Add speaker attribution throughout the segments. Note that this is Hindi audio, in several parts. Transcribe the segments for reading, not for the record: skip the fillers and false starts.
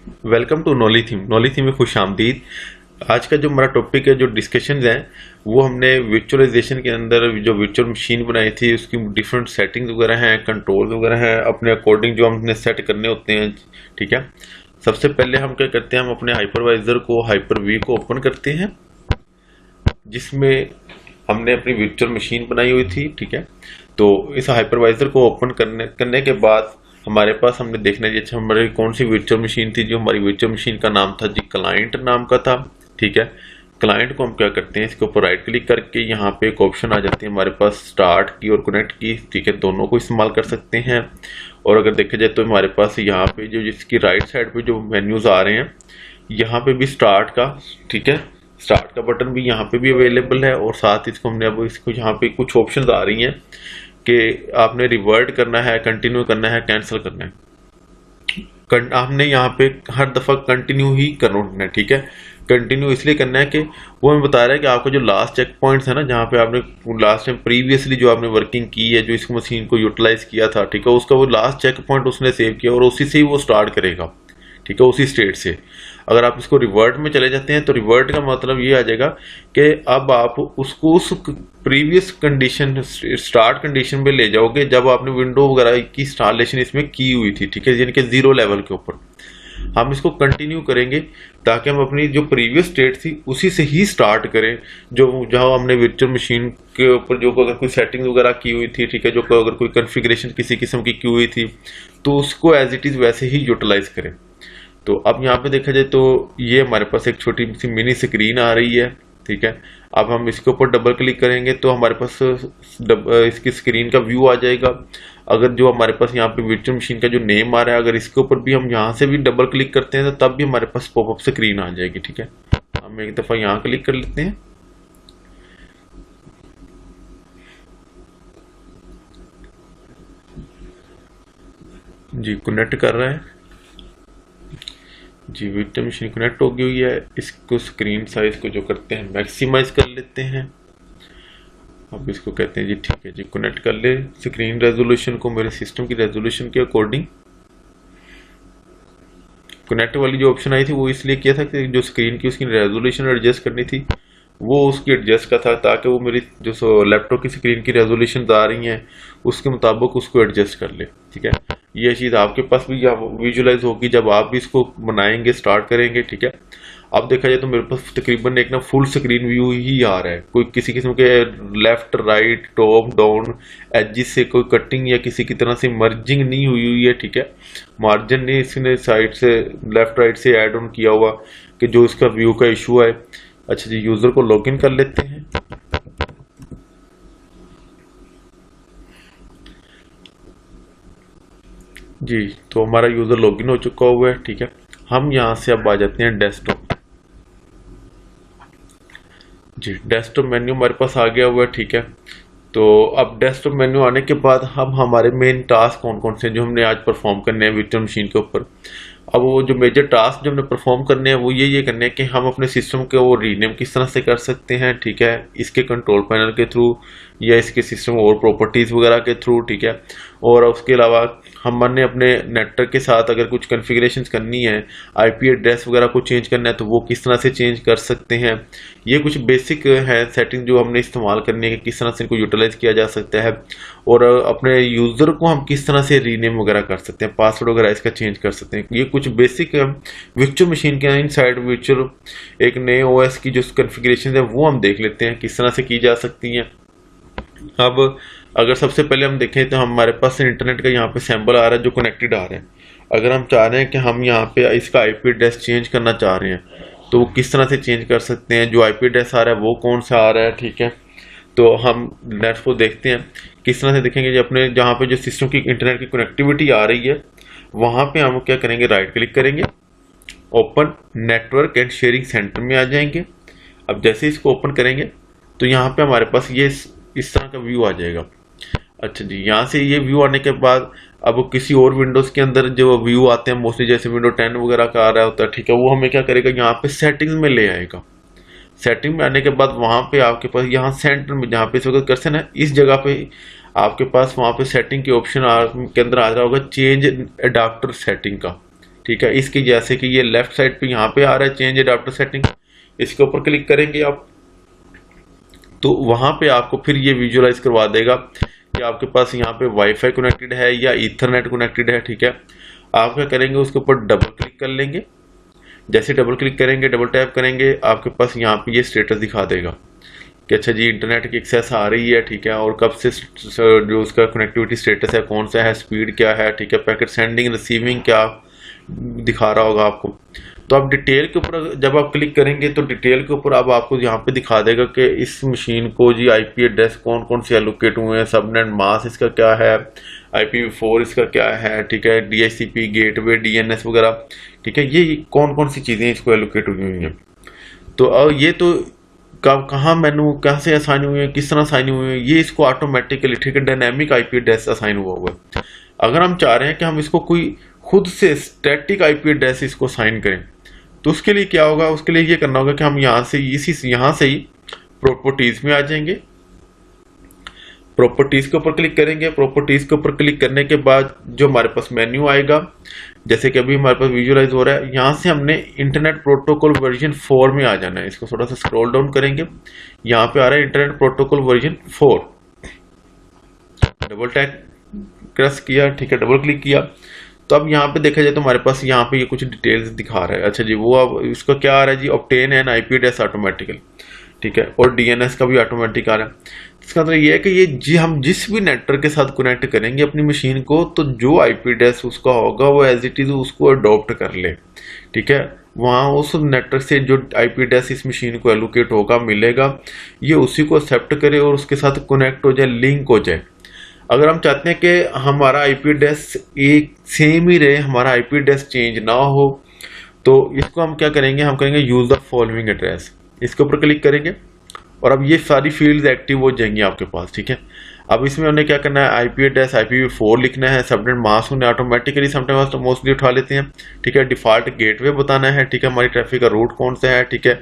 Speaker 1: वेलकम टू नॉली थीम में खुश आमदीद। आज का जो हमारा टॉपिक है, जो डिस्कशन है, वो हमने वर्चुअलाइजेशन के अंदर जो वर्चुअल मशीन बनाई थी उसकी डिफरेंट सेटिंग्स वगैरह हैं, कंट्रोल वगैरह हैं, अपने अकॉर्डिंग जो हमने सेट करने होते हैं। ठीक है, सबसे पहले हम क्या करते हैं, हम अपने हाइपरवाइजर को हाइपर वी को ओपन करते हैं जिसमें हमने अपनी वर्चुअल मशीन बनाई हुई थी। ठीक है, तो इस हाइपरवाइजर को ओपन करने के बाद हमारे पास हमने देखना है अच्छा हमारी कौन सी वर्चुअल मशीन थी। जो हमारी वर्चुअल मशीन का नाम था जी क्लाइंट नाम का था। ठीक है, क्लाइंट को हम क्या करते हैं, इसके ऊपर राइट क्लिक करके यहाँ पे एक ऑप्शन आ जाती है हमारे पास स्टार्ट की और कनेक्ट की। ठीक है, दोनों को इस्तेमाल कर सकते हैं। और अगर देखा जाए तो हमारे पास यहाँ पे जो जिसकी राइट साइड पे जो मेन्यूज आ रहे हैं, यहाँ पे भी स्टार्ट का, ठीक है, स्टार्ट का बटन भी यहाँ पे भी अवेलेबल है। और साथ इसको हमने अब इसको यहाँ पे कुछ ऑप्शंस आ रही हैं कि आपने रिवर्ट करना है, कंटिन्यू करना है, कैंसिल करना है। आपने यहाँ पे हर दफा कंटिन्यू ही करना है। ठीक है, कंटिन्यू इसलिए करना है कि वो हमें बता रहा है कि आपका जो लास्ट चेक पॉइंट्स है ना, जहाँ पे आपने लास्ट टाइम प्रीवियसली जो आपने वर्किंग की है, जो इस मशीन को यूटिलाइज किया था, ठीक है, उसका वो लास्ट चेक पॉइंट उसने सेव किया और उसी से ही वो स्टार्ट करेगा। ठीक है, उसी स्टेट से। अगर आप इसको रिवर्ट में चले जाते हैं तो रिवर्ट का मतलब ये आ जाएगा कि अब आप उसको उस प्रीवियस कंडीशन, स्टार्ट कंडीशन में ले जाओगे जब आपने विंडो वगैरह की इंस्टॉलेशन इसमें की हुई थी। ठीक है, यानी कि 0 लेवल के ऊपर हम इसको कंटिन्यू करेंगे ताकि हम अपनी जो प्रीवियस स्टेट थी उसी से ही स्टार्ट करें, जो जहां हमने वर्चुअल मशीन के ऊपर जो अगर कोई सेटिंग वगैरह की हुई थी, ठीक है, जो अगर कोई कॉन्फ़िगरेशन किसी किस्म की हुई थी तो उसको एज इट इज वैसे ही यूटिलाइज करें। तो अब यहाँ पे देखा जाए तो ये हमारे पास एक छोटी सी मिनी स्क्रीन आ रही है। ठीक है, अब हम इसके ऊपर डबल क्लिक करेंगे तो हमारे पास इसकी स्क्रीन का व्यू आ जाएगा। अगर जो हमारे पास यहाँ पे वर्चुअल मशीन का जो नेम आ रहा है, अगर इसके ऊपर भी हम यहाँ से भी डबल क्लिक करते हैं तो तब भी हमारे पास पॉपअप स्क्रीन आ जाएगी। ठीक है, हम एक दफा यहाँ क्लिक कर लेते हैं। जी कनेक्ट कर रहा है जी, वर्चुअल मशीन कनेक्ट हो गई हुई है। इसको स्क्रीन साइज को जो करते हैं मैक्सिमाइज कर लेते हैं। अब इसको कहते हैं जी ठीक है जी, कनेक्ट कर ले स्क्रीन रेजोल्यूशन को मेरे सिस्टम की रेजोल्यूशन के अकॉर्डिंग। कनेक्ट वाली जो ऑप्शन आई थी वो इसलिए किया था कि जो स्क्रीन की उसकी रेजोल्यूशन एडजस्ट करनी थी, वो उसकी एडजस्ट का था ताकि वो मेरी जो लैपटॉप की स्क्रीन की रेजोल्यूशन आ रही हैं उसके मुताबिक उसको एडजस्ट कर ले। ठीक है, ये चीज़ आपके पास भी विजुलाइज होगी जब आप भी इसको बनाएंगे, स्टार्ट करेंगे। ठीक है, अब देखा जाए तो मेरे पास तकरीबन एक ना फुल स्क्रीन व्यू ही आ रहा है। कोई किसी किस्म के left right top down edges से कोई कटिंग या किसी की तरह से मर्जिंग नहीं हुई है। ठीक है, मार्जिन नहीं इसने साइड से लेफ्ट राइट से ऐड ऑन किया हुआ कि जो इसका व्यू का इशू है। अच्छा जी, यूजर को लॉगिन कर लेते हैं। जी, तो हमारा यूजर लॉगिन हो चुका हुआ है। ठीक है, हम यहां से अब आ जाते हैं डेस्कटॉप। जी, डेस्कटॉप मेन्यू हमारे पास आ गया हुआ है। ठीक है, तो अब डेस्कटॉप मेन्यू आने के बाद हम हमारे मेन टास्क कौन कौन से जो हमने आज परफॉर्म करने हैं वर्चुअल मशीन के ऊपर। अब वो जो मेजर टास्क जो हमने परफॉर्म करने हैं वो ये करने हैं कि हम अपने सिस्टम के वो रीनेम किस तरह से कर सकते हैं। ठीक है, इसके कंट्रोल पैनल के थ्रू या इसके सिस्टम और प्रॉपर्टीज वगैरह के थ्रू। ठीक है, और उसके अलावा हमने अपने नेटवर्क के साथ अगर कुछ कॉन्फ़िगरेशन करनी है, आईपी एड्रेस वगैरह को चेंज करना है तो वो किस तरह से चेंज कर सकते हैं। ये कुछ बेसिक है सेटिंग जो हमने इस्तेमाल करनी है कि किस तरह से इनको यूटिलाइज किया जा सकता है। और अपने यूजर को हम किस तरह से रीनेम वगैरह कर सकते हैं, पासवर्ड वगैरह इसका चेंज कर सकते हैं। ये कुछ बेसिक वर्चुअल मशीन के इनसाइड वर्चुअल एक नए ओएस की जो कॉन्फ़िगरेशन है वो हम देख लेते हैं किस तरह से की जा सकती हैं। अब अगर सबसे पहले हम देखें तो हमारे पास इंटरनेट का यहाँ पे सैंपल आ रहा है जो कनेक्टेड आ रहा है। अगर हम चाह रहे हैं कि हम यहाँ पे इसका आईपी एड्रेस चेंज करना चाह रहे हैं तो वो किस तरह से चेंज कर सकते हैं, जो आईपी एड्रेस आ रहा है वो कौन सा आ रहा है। ठीक है, तो हम नेट को देखते हैं किस तरह से देखेंगे। जो अपने जहाँ पे जो सिस्टम की इंटरनेट की कनेक्टिविटी आ रही है वहाँ पे हम क्या करेंगे, राइट क्लिक करेंगे, open network and sharing centre में आ जाएंगे। अब जैसे इसको ओपन करेंगे तो यहाँ पे हमारे पास ये इस तरह का व्यू आ जाएगा। अच्छा जी, यहाँ से ये व्यू आने के बाद अब किसी और विंडोज के अंदर जो व्यू आते हैं मोस्टली जैसे विंडो 10 वगैरह का आ रहा होता है, ठीक है, वो हमें क्या करेगा, यहाँ पे सेटिंग्स में ले आएगा। सेटिंग में आने के बाद वहां पे आपके पास यहाँ सेंटर में जहाँ पे इस वक्त कर्सर है इस जगह पे आपके पास वहां पे सेटिंग के ऑप्शन के अंदर आ रहा होगा चेंज एडाप्टर सेटिंग का। ठीक है। इसकी जैसे कि ये लेफ्ट साइड पे यहाँ पे आ रहा है चेंज अडाप्टर सेटिंग, इसके ऊपर क्लिक करेंगे आप तो वहां पे आपको फिर ये विजुअलाइज करवा देगा कि आपके पास यहाँ पे वाईफाई कनेक्टेड है या ईथरनेट कनेक्टेड है। ठीक है, आप क्या करेंगे, उसके ऊपर डबल क्लिक कर लेंगे। जैसे डबल क्लिक करेंगे, डबल टैप करेंगे, आपके पास यहाँ पे ये स्टेटस दिखा देगा कि अच्छा जी इंटरनेट की एक्सेस आ रही है। ठीक है, और कब से जो उसका कनेक्टिविटी स्टेटस है कौन सा है, स्पीड क्या है। ठीक है, पैकेट सेंडिंग रिसीविंग क्या दिखा रहा होगा आपको। तो आप डिटेल के ऊपर जब आप क्लिक करेंगे तो डिटेल के ऊपर अब आपको यहाँ पे दिखा देगा कि इस मशीन को जी आईपी एड्रेस कौन कौन से एलोकेट हुए हैं, सबनेट मास्क इसका क्या है, IPv4 इसका क्या है। ठीक है, DHCP गेटवे DNS वगैरह। ठीक है, ये कौन कौन सी चीजें इसको एलोकेट हुई हुई हैं। तो ये तो कहाँ मेनू कहाँ से असाइन हुए हैं, किस तरह असाइन हुए हैं, ये इसको ऑटोमेटिकली ठीक है डायनेमिक आईपी एड्रेस असाइन हुआ हुआ है। अगर हम चाह रहे हैं कि हम इसको कोई खुद से स्टैटिक आईपी एड्रेस इसको असाइन करें तो उसके लिए क्या होगा, उसके लिए ये करना होगा कि हम यहाँ से ही प्रॉपर्टीज में आ जाएंगे। प्रॉपर्टीज के ऊपर क्लिक करेंगे। प्रॉपर्टीज के ऊपर क्लिक करने के बाद जो हमारे पास मेन्यू आएगा, जैसे कि अभी हमारे पास विजुअलाइज हो रहा है, यहाँ से हमने इंटरनेट प्रोटोकॉल वर्जन 4 में आ जाना है। इसको थोड़ा सा स्क्रॉल डाउन करेंगे, यहाँ पे आ रहा है internet protocol version 4। Double tap press किया, ठीक है, डबल क्लिक किया तो अब यहाँ पे देखा जाए तो हमारे पास यहाँ पे ये कुछ डिटेल्स दिखा रहा है। अच्छा जी, वो अब इसका क्या आ रहा है जी, obtain an IP address automatically. ठीक है, और DNS का भी ऑटोमेटिक आ रहा है। इसका मतलब ये है कि ये हम जिस भी नेटवर्क के साथ कनेक्ट करेंगे अपनी मशीन को, तो जो आईपी एड्रेस उसका होगा वो एज इट इज उसको अडॉप्ट कर ले। ठीक है, वहां उस नेटवर्क से जो आईपी एड्रेस इस मशीन को एलोकेट होगा मिलेगा, ये उसी को एक्सेप्ट करे और उसके साथ कनेक्ट हो जाए, लिंक हो जाए। अगर हम चाहते हैं कि हमारा आईपी एड्रेस एक सेम ही रहे, हमारा आईपी एड्रेस चेंज ना हो, तो इसको हम क्या करेंगे, हम करेंगे यूज द फॉलोइंग एड्रेस। इसके ऊपर क्लिक करेंगे और अब ये सारी फील्ड्स एक्टिव हो जाएंगी आपके पास। ठीक है, अब इसमें हमने क्या करना है, आईपी एड्रेस IPv4 लिखना है, सबनेट मास्क उन्हें ऑटोमेटिकली समटाइम्स तो मोस्टली उठा लेते हैं। ठीक है, डिफॉल्ट गेटवे बताना है। ठीक है, हमारी ट्रैफिक का रूट कौन सा है। ठीक है,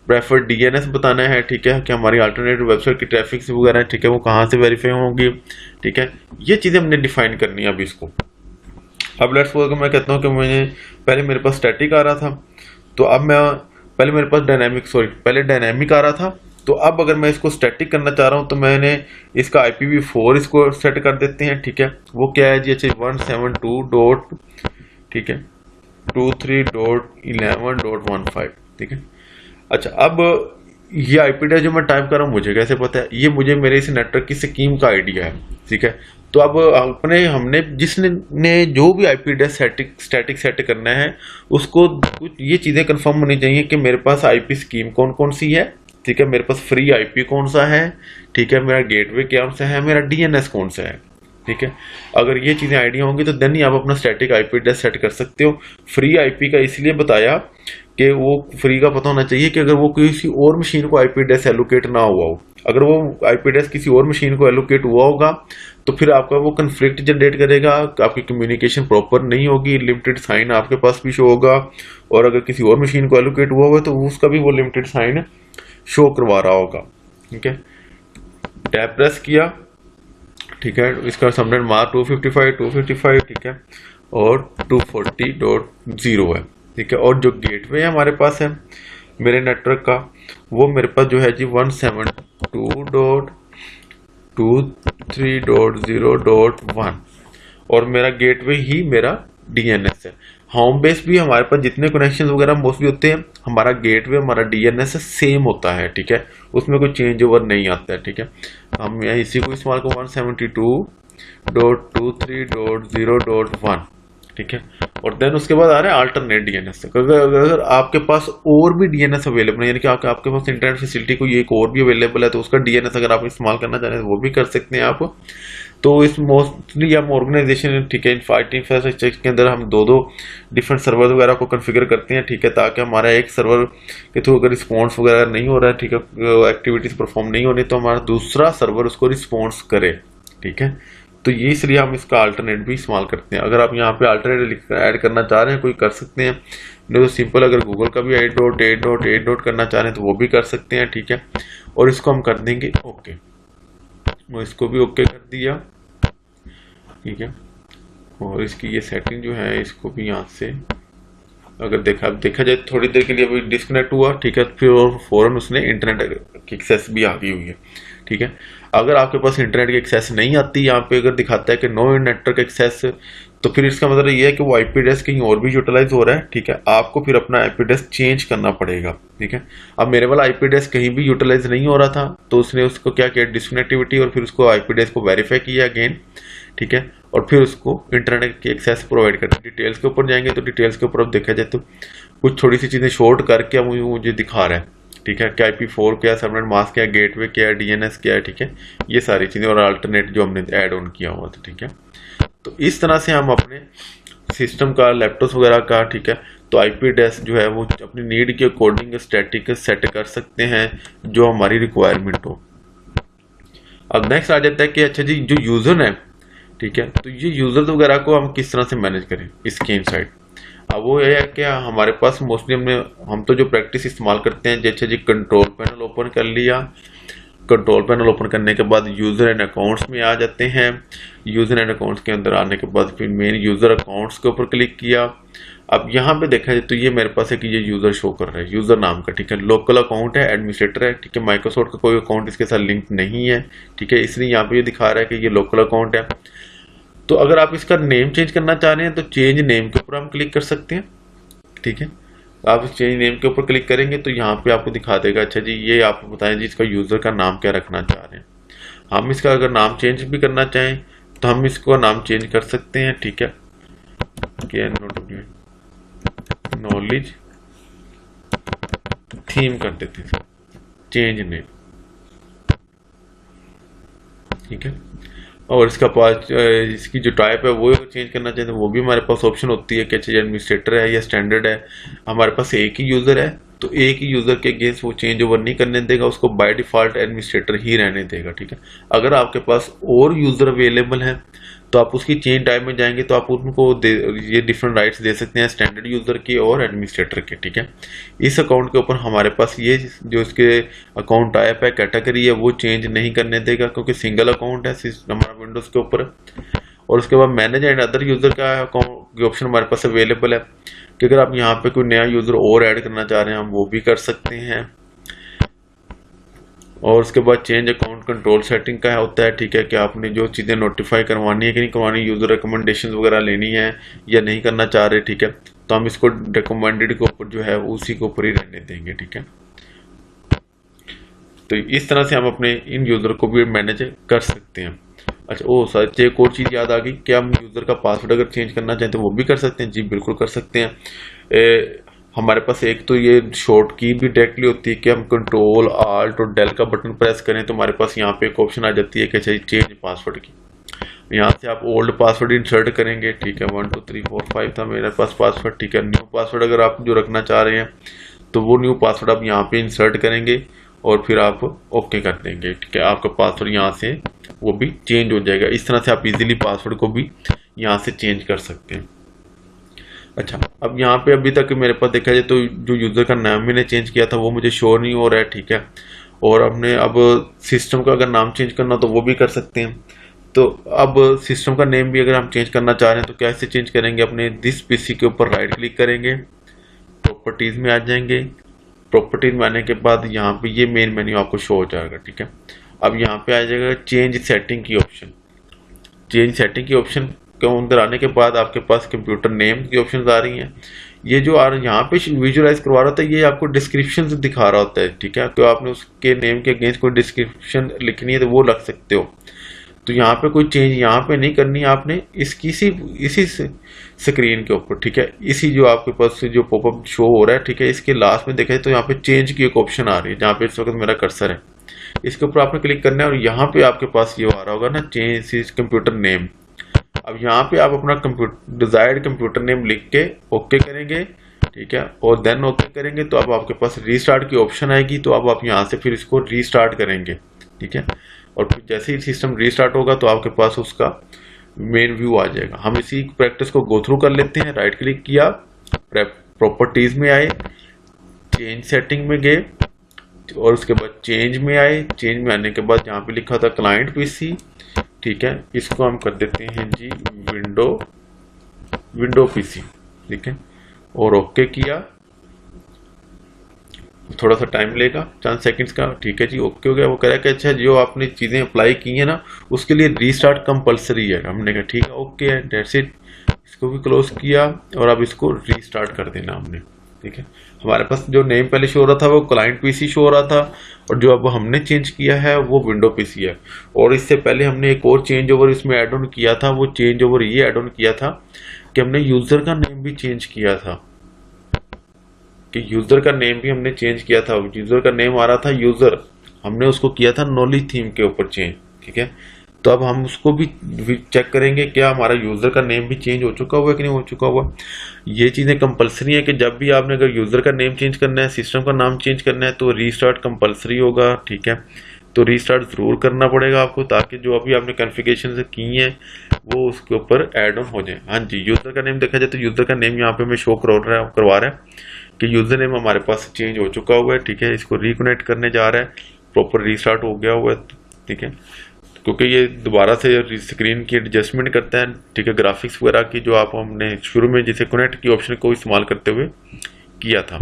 Speaker 1: प्रेफर्ड DNS बताना है। ठीक है, कि हमारी अल्टरनेटिव वेबसाइट की ट्रैफिक वगैरह ठीक है वो कहाँ से वेरीफाई होंगी। ठीक है, ये चीजें हमने डिफाइन करनी है अभी इसको। अब लेट्स सपोज मैं कहता हूँ कि पहले मेरे पास स्टैटिक आ रहा था, तो अब मैं पहले मेरे पास डायनेमिक आ रहा था, तो अब अगर मैं इसको स्टैटिक करना चाह रहा हूं तो मैंने इसका IPv4 इसको सेट कर देते हैं। ठीक है, वो क्या है जी, अच्छा 172. ठीक है 23.11.15। ठीक है, अच्छा अब ये आईपी एड्रेस जो मैं टाइप कर रहा हूँ मुझे कैसे पता है, ये मुझे मेरे इस नेटवर्क की स्कीम का आइडिया है। ठीक है, तो अब हमने जिसने जो भी आईपी एड्रेस स्टैटिक सेट करना है उसको कुछ ये चीजें कंफर्म होनी चाहिए कि मेरे पास आईपी स्कीम कौन कौन सी है। ठीक है, मेरे पास फ्री आईपी कौन सा है। ठीक है, मेरा गेटवे कौन सा है, मेरा DNS कौन सा है। ठीक है, अगर ये चीजें आइडिया होंगी तो देन ही आप अपना स्टैटिक आईपी एड्रेस सेट कर सकते हो। फ्री आईपी का इसलिए बताया कि वो फ्री का पता होना चाहिए कि अगर वो किसी और मशीन को आईपी एड्रेस एलोकेट ना हुआ हो, अगर वो आईपी एड्रेस किसी और मशीन को एलोकेट हुआ होगा तो फिर आपका वो कंफ्लिक्ट जनरेट करेगा, आपकी कम्युनिकेशन प्रॉपर नहीं होगी, लिमिटेड साइन आपके पास भी शो होगा, और अगर किसी और मशीन को एलोकेट हुआ हुआ है तो उसका भी वो लिमिटेड साइन शो करवा रहा होगा। ठीक है, टैब प्रेस किया। ठीक है, इसका सबनेट मार्क 255. ठीक है, और 240.0 है। ठीक है, और जो गेटवे हमारे पास है मेरे नेटवर्क का, वो मेरे पास जो है जी 172.23.0.1 और मेरा गेटवे ही मेरा DNS है। होम बेस भी हमारे पास जितने कनेक्शन वगैरह मोस्टली होते हैं, हमारा गेटवे हमारा DNS सेम होता है। ठीक है, उसमें कोई चेंज ओवर नहीं आता है। ठीक है, हम यहाँ इसी को इस्तेमाल को 172.23.0.1। ठीक है, और देन उसके बाद आ रहा है अल्टरनेट DNS। अगर आपके पास और भी DNS अवेलेबल है, यानी कि आपके पास इंटरनेट फैसिलिटी कोई एक और भी अवेलेबल है, तो उसका DNS अगर आप इस्तेमाल करना चाह रहे हैं तो वो भी कर सकते हैं आप। तो इस मोस्टली हम ऑर्गेनाइजेशन ठीक है इंफ्रास्ट्रक्चर के अंदर हम दो डिफरेंट सर्वर वगैरह को कॉन्फ़िगर करते हैं। ठीक है, ताकि हमारा एक सर्वर के थ्रू अगर रिस्पॉन्स वगैरह नहीं हो रहा है, ठीक है, एक्टिविटीज परफॉर्म नहीं हो रही, तो हमारा दूसरा सर्वर उसको रिस्पॉन्स करे। ठीक है, तो ये इसलिए हम इसका अल्टरनेट भी इस्तेमाल करते हैं। अगर आप यहाँ पे अल्टरनेट ऐड करना चाह रहे हैं कोई कर सकते हैं, नहीं तो सिंपल अगर गूगल का भी 8.8.8 करना चाह रहे हैं तो वो भी कर सकते हैं। ठीक है, और इसको हम कर देंगे ओके, इसको भी ओके कर दिया। ठीक है, और इसकी ये सेटिंग जो है इसको भी यहाँ से अगर देखा जाए थोड़ी देर के लिए अभी डिस्कनेक्ट हुआ, ठीक है, फिर और फौरन उसने इंटरनेट की एक्सेस भी आ गई हुई है, ठीक है। अगर आपके पास इंटरनेट की एक्सेस नहीं आती, यहाँ पे अगर दिखाता है कि नो नेटवर्क एक्सेस, तो फिर इसका मतलब ये है कि वो आईपी एड्रेस कहीं और भी यूटिलाइज हो रहा है, ठीक है। आपको फिर अपना आईपी एड्रेस चेंज करना पड़ेगा, ठीक है। अब मेरे वाला आईपी एड्रेस कहीं भी यूटिलाइज नहीं हो रहा था, तो उसने उसको क्या किया, डिस्कनेक्टिविटी, और फिर उसको आईपी एड्रेस को वेरीफाई किया अगेन, ठीक है, और फिर उसको इंटरनेट की एक्सेस प्रोवाइड करते हैं। डिटेल्स के ऊपर जाएंगे तो डिटेल्स के ऊपर अब देखा जाए तो कुछ थोड़ी सी चीजें शॉर्ट करके मुझे दिखा रहा है, ठीक है, क्या IP4 क्या, सबनेट मास्क क्या, गेटवे क्या है, DNS क्या है, ठीक है, ये सारी चीजें, और अल्टरनेट जो हमने ऐड ऑन किया हुआ था, ठीक है। तो इस तरह से हम अपने सिस्टम का, लैपटॉप वगैरह का, ठीक है, तो आईपी एड्रेस जो है वो अपनी नीड के अकॉर्डिंग स्टैटिक सेट कर सकते हैं जो हमारी रिक्वायरमेंट हो। अब नेक्स्ट आ जाता है कि अच्छा जी जो यूजर है, ठीक है, तो ये यूजर वगैरह को हम किस तरह से मैनेज करें इसके इनसाइड। अब वो ये है कि हमारे पास मोस्टली हम तो जो प्रैक्टिस इस्तेमाल करते हैं, जैसे जी कंट्रोल पैनल ओपन कर लिया, कंट्रोल पैनल ओपन करने के बाद यूजर एंड अकाउंट्स में आ जाते हैं। यूजर एंड अकाउंट्स के अंदर आने के बाद फिर मेन यूजर अकाउंट्स के ऊपर क्लिक किया। अब यहाँ पे देखा जाए तो ये मेरे पास है कि ये यूजर शो कर रहा है, यूजर नाम का, ठीक है, लोकल अकाउंट है, एडमिनिस्ट्रेटर है, ठीक है, माइक्रोसॉफ्ट का कोई अकाउंट इसके साथ लिंक नहीं है, ठीक है, इसलिए यहाँ पे ये दिखा रहा है कि ये लोकल अकाउंट है। तो अगर आप इसका नेम चेंज करना चाह रहे हैं तो चेंज नेम के ऊपर हम क्लिक कर सकते हैं, ठीक है। आप इस चेंज नेम के ऊपर क्लिक करेंगे तो यहाँ पे आपको दिखा देगा, अच्छा जी ये आपको बताएं जी इसका यूजर का नाम क्या रखना चाह रहे हैं। हम इसका अगर नाम चेंज भी करना चाहें तो हम इसको नाम चेंज कर सकते हैं, ठीक है, नॉलेज थीम कर देते हैं, चेंज नेम, ठीक है। और इसका पास इसकी जो टाइप है वो चेंज करना चाहते हैं वो भी हमारे पास ऑप्शन होती है कि अच्छा एडमिनिस्ट्रेटर है या स्टैंडर्ड है। हमारे पास एक ही यूजर है तो एक ही यूजर के अगेंस्ट वो चेंज ओवर नहीं करने देगा, उसको बाय डिफॉल्ट एडमिनिस्ट्रेटर ही रहने देगा, ठीक है। अगर आपके पास और यूजर अवेलेबल है तो आप उसकी चेंज टाइप में जाएंगे तो आप उनको ये डिफरेंट राइट्स दे सकते हैं, स्टैंडर्ड यूजर के और एडमिनिस्ट्रेटर के, ठीक है। इस अकाउंट के ऊपर हमारे पास ये जो इसके अकाउंट टाइप है, कैटेगरी है, वो चेंज नहीं करने देगा क्योंकि सिंगल अकाउंट है हमारा विंडोज के ऊपर। और उसके बाद मैनेज एंड अदर यूजर का अकाउंट की ऑप्शन हमारे पास अवेलेबल है कि अगर आप यहाँ पे कोई नया यूजर और ऐड करना चाह रहे हैं हम वो भी कर सकते हैं। और उसके बाद चेंज अकाउंट कंट्रोल सेटिंग का होता है, ठीक है, कि आपने जो चीज़ें नोटिफाई करवानी है कि नहीं करवानी, यूजर रिकमेंडेशन वगैरह लेनी है या नहीं करना चाह रहे, ठीक है, तो हम इसको रिकमेंडेड के ऊपर जो है उसी के ऊपर ही रहने देंगे, ठीक है। तो इस तरह से हम अपने इन यूजर को भी मैनेज कर सकते हैं। अच्छा सच एक और चीज़ याद आ गई, क्या हम यूजर का पासवर्ड अगर चेंज करना चाहें तो वो भी कर सकते हैं? जी बिल्कुल कर सकते हैं। हमारे पास एक तो ये शॉर्ट की भी डायरेक्टली होती है कि हम कंट्रोल आल्ट और डेल का बटन प्रेस करें तो हमारे पास यहाँ पे एक ऑप्शन आ जाती है कि चाहिए चेंज पासवर्ड की। यहाँ से आप ओल्ड पासवर्ड इंसर्ट करेंगे, ठीक है, 1 2 3 4 5 था मेरे पास पासवर्ड, ठीक है। न्यू पासवर्ड अगर आप जो रखना चाह रहे हैं तो वो न्यू पासवर्ड आप यहाँ पे इंसर्ट करेंगे और फिर आप ओके कर देंगे, ठीक है, आपका पासवर्ड यहाँ से वो भी चेंज हो जाएगा। इस तरह से आप इजीली पासवर्ड को भी यहाँ से चेंज कर सकते हैं। अच्छा अब यहाँ पे अभी तक मेरे पास देखा जाए तो जो यूजर का नाम मैंने चेंज किया था वो मुझे शो नहीं हो रहा है, ठीक है। और हमने अब सिस्टम का अगर नाम चेंज करना तो वो भी कर सकते हैं। तो अब सिस्टम का नेम भी अगर हम चेंज करना चाह रहे हैं तो कैसे चेंज करेंगे? अपने दिस पीसी के ऊपर राइट क्लिक करेंगे, प्रॉपर्टीज में आ जाएंगे। प्रॉपर्टीज में आने के बाद यहाँ पे ये मेन मेन्यू आपको शो हो जाएगा, ठीक है। अब यहाँ पे आ जाएगा चेंज सेटिंग की ऑप्शन। चेंज सेटिंग की ऑप्शन के अंदर आने के बाद आपके पास कंप्यूटर नेम की ऑप्शंस आ रही हैं। ये जो यहाँ पे विजुअलाइज करवा रहा होता है ये आपको डिस्क्रिप्शन दिखा रहा होता है, ठीक है। तो आपने उसके नेम के अगेंस्ट कोई डिस्क्रिप्शन लिखनी है तो वो लग सकते हो। तो यहाँ पे कोई चेंज यहाँ पे नहीं करनी है आपने, इसी स्क्रीन के ऊपर, ठीक है, इसी जो आपके पास जो पॉपअप शो हो रहा है, ठीक है, इसके लास्ट में देखा जाए तो यहाँ पे चेंज की एक ऑप्शन आ रही है जहाँ पे इस वक्त मेरा कर्सर है, इसके ऊपर आपने क्लिक करना है और यहाँ पे आपके पास ये आ रहा होगा ना चेंज कंप्यूटर नेम। अब यहाँ पे आप अपना डिजायर्ड कंप्यूटर नेम लिख के ओके करेंगे, ठीक है, और देन ओके करेंगे तो अब आपके पास रीस्टार्ट की ऑप्शन आएगी। तो अब आप यहाँ से फिर इसको रीस्टार्ट करेंगे, ठीक है, और फिर जैसे ही सिस्टम रीस्टार्ट होगा तो आपके पास उसका मेन व्यू आ जाएगा। हम इसी प्रैक्टिस को गो थ्रू कर लेते हैं। राइट क्लिक किया, प्रॉपर्टीज में आए, चेंज सेटिंग में गए और उसके बाद चेंज में आए। चेंज में आने के बाद यहाँ पे लिखा था क्लाइंट पीसी, ठीक है, इसको हम कर देते हैं जी विंडो पीसी, ठीक है। और ओके किया, थोड़ा सा टाइम लेगा, चंद सेकंड्स का। ठीक है जी, ओके हो गया। वो कह रहा है कि अच्छा जो आपने चीजें अप्लाई की है ना उसके लिए रीस्टार्ट कंपलसरी है। हमने कहा ठीक है, ओके है, दैट्स इट। इसको भी क्लोज किया और अब इसको रीस्टार्ट कर देना हमने। ठीक है, हमारे पास जो नेम पहले शो हो रहा था वो क्लाइंट पीसी शो हो रहा था, और जो अब हमने चेंज किया है वो विंडो पीसी है। और इससे पहले हमने एक और चेंज ओवर इसमें एड ऑन किया था। वो चेंज ओवर ये एड ऑन किया था कि हमने यूजर का नेम भी चेंज किया था, कि यूजर का नेम भी हमने चेंज किया था। यूजर का नेम आ रहा था यूजर, हमने उसको किया था नॉलेज थीम के ऊपर चेंज। ठीक है, तो अब हम उसको भी चेक करेंगे क्या हमारा यूजर का नेम भी चेंज हो चुका हुआ है कि नहीं हो चुका हुआ। ये चीजें कंपलसरी है कि जब भी आपने अगर यूजर का नेम चेंज करना है, सिस्टम का नाम चेंज करना है, तो रीस्टार्ट कंपलसरी होगा। ठीक है, तो रीस्टार्ट जरूर करना पड़ेगा आपको, ताकि जो अभी आपने कॉन्फ़िगरेशन से की है वो उसके ऊपर एड ऑन हो जाए। हाँ जी, यूजर का नेम देखा जाए तो यूजर का नेम यहाँ पे हमें शो करवा रहा है कि यूजर नेम हमारे पास चेंज हो चुका हुआ है। ठीक है, इसको रिकनेक्ट करने जा रहा है, प्रॉपर रीस्टार्ट हो गया हुआ है। ठीक है, क्योंकि ये दोबारा से स्क्रीन की एडजस्टमेंट करता है। ठीक है, ग्राफिक्स वगैरह की जो आप हमने शुरू में जिसे कनेक्ट की ऑप्शन को इस्तेमाल करते हुए किया था।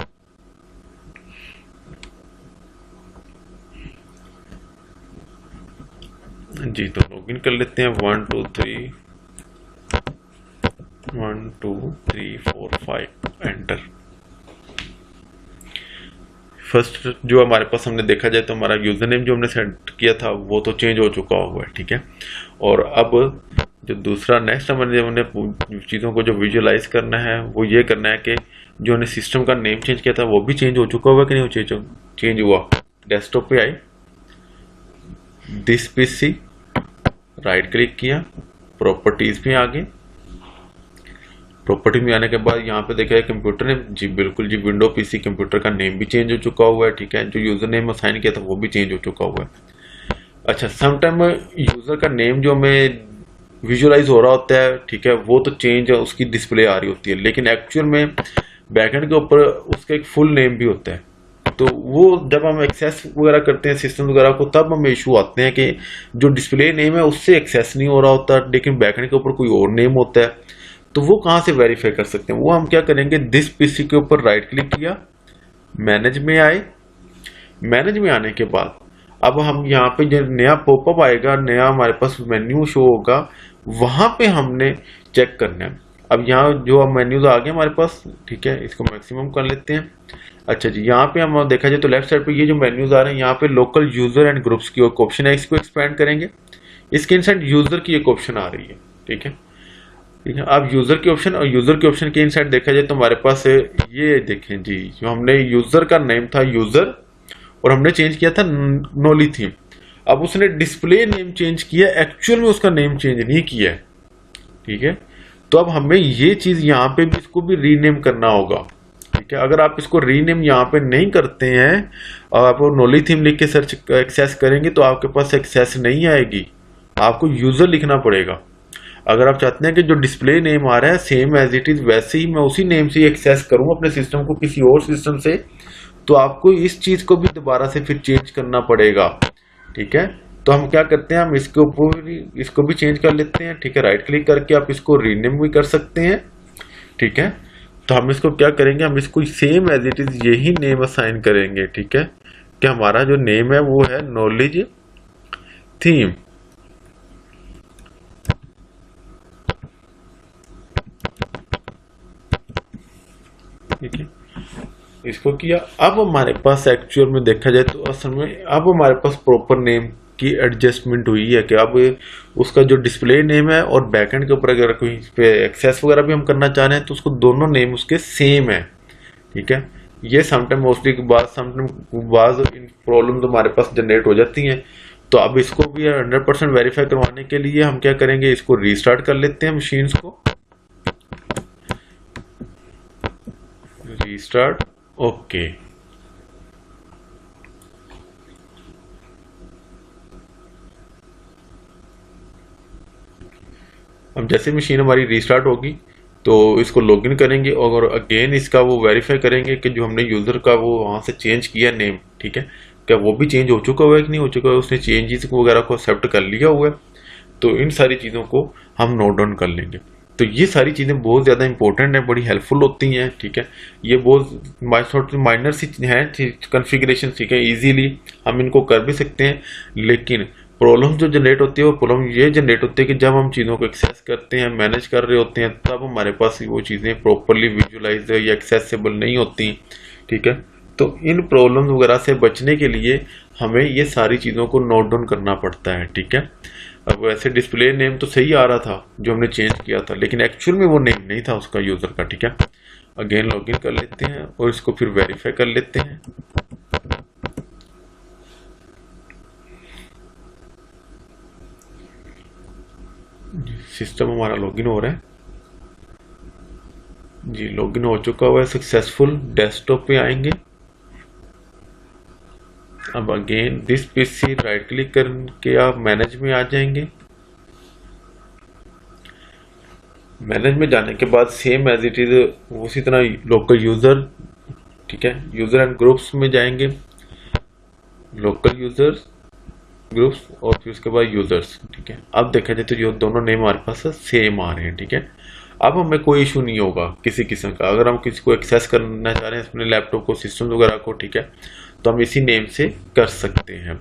Speaker 1: जी, तो लॉगिन कर लेते हैं। 1 2 3 1 2 3 4 5 एंटर। फर्स्ट जो हमारे पास हमने देखा जाए तो हमारा यूजर नेम जो हमने सेट किया था वो तो चेंज हो चुका हुआ है। ठीक है, और अब जो दूसरा नेक्स्ट हमने चीज़ों को जो विजुअलाइज करना है वो ये करना है कि जो हमने सिस्टम का नेम चेंज किया था वो भी चेंज हो चुका हुआ कि नहीं चेंज हुआ। डेस्कटॉप पे आई, दिस पीसी, राइट क्लिक किया, प्रॉपर्टीज में आ गए। प्रॉपर्टी में आने के बाद यहाँ पे देखा है कंप्यूटर नेम, जी बिल्कुल जी, विंडो पीसी कंप्यूटर का नेम भी चेंज हो चुका हुआ है। ठीक है, जो यूजर नेम असाइन किया था वो भी चेंज हो चुका हुआ है। अच्छा, समटाइम यूजर का नेम जो हमें विजुअलाइज हो रहा होता है, ठीक है, वो तो चेंज उसकी डिस्प्ले आ रही होती है, लेकिन एक्चुअल में बैकएंड के ऊपर उसका एक फुल नेम भी होता है। तो वो जब हम एक्सेस वगैरह करते हैं सिस्टम वगैरह को, तब हमें इशू आते हैं कि जो डिस्प्ले नेम है उससे एक्सेस नहीं हो रहा होता, लेकिन बैकएंड के ऊपर कोई और नेम होता है। तो वो कहां से वेरीफाई कर सकते हैं? वो हम क्या करेंगे, दिस पीसी के ऊपर राइट क्लिक किया, मैनेज में आए। मैनेज में आने के बाद अब हम यहाँ पे जो नया पॉपअप आएगा, नया हमारे पास मेन्यू शो होगा, वहां पे हमने चेक करना है। अब यहाँ जो मेन्यूज आ गए हमारे पास, ठीक है, इसको मैक्सिमम कर लेते हैं। अच्छा जी, यहाँ पे हम देखा जाए तो लेफ्ट साइड पे ये जो मेन्यूज आ रहे हैं, यहाँ पे लोकल यूजर एंड ग्रुप्स की एक ऑप्शन है, इसको एक्सपेंड करेंगे। इसके इनसाइड यूजर की एक ऑप्शन आ रही है। ठीक है, ठीक है, अब यूजर की ऑप्शन और यूजर के ऑप्शन के इनसाइड देखा जाए तो हमारे पास ये देखें जी, जो हमने यूजर का नेम था यूजर, और हमने चेंज किया था नोली थीम। अब उसने डिस्प्ले नेम चेंज किया, एक्चुअल में उसका नेम चेंज नहीं किया है। ठीक है, तो अब हमें ये चीज यहाँ पे भी इसको भी रीनेम करना होगा। ठीक है, अगर आप इसको रीनेम यहाँ पे नहीं करते हैं और आप नोली थीम लिख के सर्च एक्सेस करेंगे तो आपके पास एक्सेस नहीं आएगी, आपको यूजर लिखना पड़ेगा। अगर आप चाहते हैं कि जो डिस्प्ले नेम आ रहा है सेम एज इट इज वैसे ही मैं उसी नेम से एक्सेस करूं अपने सिस्टम को किसी और सिस्टम से, तो आपको इस चीज को भी दोबारा से फिर चेंज करना पड़ेगा। ठीक है, तो हम क्या करते हैं, हम इसके ऊपर इसको भी चेंज कर लेते हैं। ठीक है, राइट क्लिक करके आप इसको रीनेम भी कर सकते हैं। ठीक है, तो हम इसको क्या करेंगे, हम इसको सेम एज इट इज यही नेम असाइन करेंगे। ठीक है, कि हमारा जो नेम है वो है नॉलेज थीम। ठीक है, इसको किया। अब हमारे पास एक्चुअल में देखा जाए तो असल में अब हमारे पास प्रॉपर नेम की एडजस्टमेंट हुई है कि अब उसका जो डिस्प्ले नेम है और बैकएंड के ऊपर अगर कोई पे एक्सेस वगैरह भी हम करना चाह रहे हैं तो उसको दोनों नेम उसके सेम है। ठीक है, ये समटाइम मोस्टली के बाद समटाइम इन प्रॉब्लम हमारे पास जनरेट हो जाती हैं। तो अब इसको भी 100% वेरीफाई करवाने के लिए हम क्या करेंगे, इसको रीस्टार्ट कर लेते हैं मशीन्स को। Restart, okay. अब जैसे मशीन हमारी रीस्टार्ट होगी तो इसको लॉगिन करेंगे और अगेन इसका वो वेरीफाई करेंगे कि जो हमने यूजर का वो वहां से चेंज किया नेम, ठीक है, क्या वो भी चेंज हो चुका हुआ है कि नहीं हो चुका है, उसने चेंजेस वगैरह को एक्सेप्ट कर लिया हुआ है। तो इन सारी चीजों को हम नोट डाउन कर लेंगे। तो ये सारी चीज़ें बहुत ज़्यादा इंपॉर्टेंट है, बड़ी हेल्पफुल होती हैं, ठीक है। ये बहुत माइनर सी हैं कॉन्फ़िगरेशन, ठीक है, इजीली हम इनको कर भी सकते हैं। लेकिन प्रॉब्लम जो जनरेट होती है वो प्रॉब्लम ये जनरेट होती है कि जब हम चीज़ों को एक्सेस करते हैं, मैनेज कर रहे होते हैं, तब हमारे पास वो चीज़ें प्रॉपरली विजुअलाइज या एक्सेसिबल नहीं होती, ठीक है। तो इन प्रॉब्लम्स वगैरह से बचने के लिए हमें ये सारी चीज़ों को नोट डाउन करना पड़ता है, ठीक है। अब वैसे डिस्प्ले नेम तो सही आ रहा था जो हमने चेंज किया था, लेकिन एक्चुअल में वो नेम नहीं था उसका यूज़र का, ठीक है। अगेन लॉगिन कर लेते हैं और इसको फिर वेरीफाई कर लेते हैं। सिस्टम हमारा लॉगिन हो रहा है जी, लॉगिन हो चुका हुआ है सक्सेसफुल। डेस्कटॉप पे आएंगे। अब again this PC right click करके आप मैनेज में आ जाएंगे। मैनेज में जाने के बाद सेम एज इट इज उसी तरह लोकल यूजर, ठीक है, यूजर एंड ग्रुप्स में जाएंगे, लोकल यूजर्स ग्रुप्स और फिर उसके बाद यूजर्स, ठीक है। अब देखा जाए तो ये दोनों नेम हमारे पास सेम आ रहे हैं, ठीक है। अब हमें कोई इशू नहीं होगा किसी किस्म का। अगर हम किसी को एक्सेस करना चाह रहे हैं अपने लैपटॉप को, सिस्टम वगैरह को, ठीक है, तो हम इसी नेम से कर सकते हैं।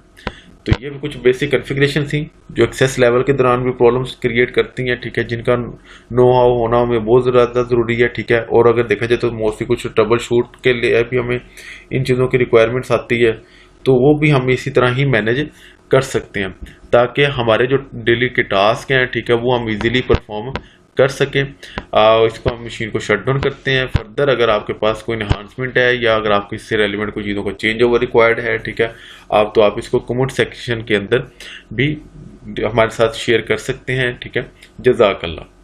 Speaker 1: तो ये भी कुछ बेसिक कॉन्फ़िगरेशन थी जो एक्सेस लेवल के दौरान भी प्रॉब्लम्स क्रिएट करती हैं, ठीक है, जिनका नो हाउ होना हमें बहुत ज़्यादा ज़रूरी है, ठीक है। और अगर देखा जाए तो मोस्टली कुछ ट्रबल शूट के लिए भी हमें इन चीज़ों की रिक्वायरमेंट्स आती है, तो वो भी हम इसी तरह ही मैनेज कर सकते हैं ताकि हमारे जो डेली के टास्क हैं, ठीक है, वो हम इजीली परफॉर्म कर सकें। इसको हम मशीन को शट डाउन करते हैं। फर्दर अगर आपके पास कोई इन्हांसमेंट है या अगर आपको इससे रेलिवेंट कोई चीज़ों को चेंज ओवर रिक्वायर्ड है, ठीक है, आप इसको कमेंट सेक्शन के अंदर भी हमारे साथ शेयर कर सकते हैं, ठीक है। जज़ाकल्लाह।